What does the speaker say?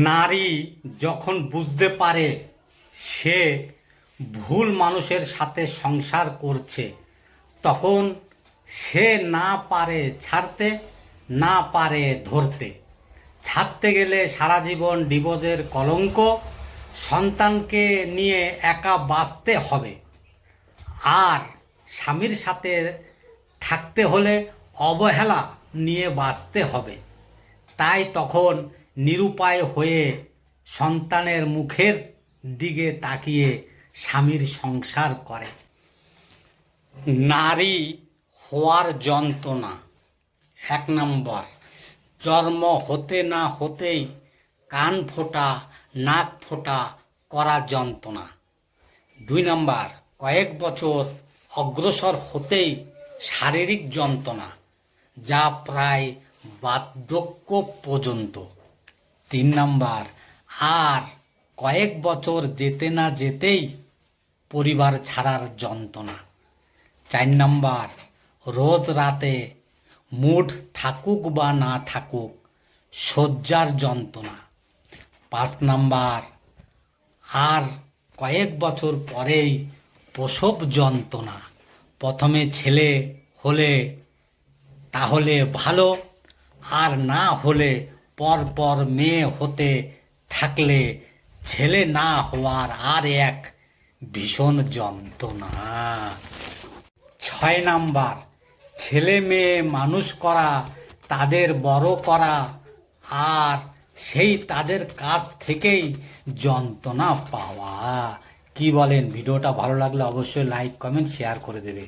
নারী যখন বুঝতে পারে সে ভুল মানুষের সাথে সংসার করছে, তখন সে না পারে ছাড়তে, না পারে ধরতে। ছাড়তে গেলে সারা জীবন ডিভোর্সের কলঙ্ক, সন্তানকে নিয়ে একা বাঁচতে হবে। আর স্বামীর সাথে থাকতে হলে অবহেলা নিয়ে বাঁচতে হবে। তাই তখন নিরুপায় হয়ে সন্তানের মুখের দিকে তাকিয়ে স্বামীর সংসার করে। নারী হওয়ার যন্ত্রণা। 1 নম্বর, জন্ম হতে না হতেই কান ফোঁটা, নাক ফোঁটা করা যন্ত্রণা। 2 নম্বর, কয়েক বছর অগ্রসর হতেই শারীরিক যন্ত্রণা, যা প্রায় বার্ধক্য পর্যন্ত। 3 নম্বর, আর কয়েক বছর যেতে না যেতেই পরিবার ছাড়ার যন্ত্রণা। 4 নম্বর, রোজ রাতে মুড থাকুক বা না থাকুক শয্যার যন্ত্রণা। 5 নম্বর, আর কয়েক বছর পরেই প্রসব যন্ত্রণা। প্রথমে ছেলে হলে তাহলে ভালো, আর না হলে পরপর মেয়ে হতে থাকলে ছেলে না হওয়ার আর এক ভীষণ যন্ত্রণা। 6 নম্বর, ছেলে মেয়ে মানুষ করা, তাদের বড় করা, আর সেই তাদের কাছ থেকেই যন্ত্রণা পাওয়া। কি বলেন? ভিডিওটা ভালো লাগলে অবশ্যই লাইক, কমেন্ট, শেয়ার করে দেবে।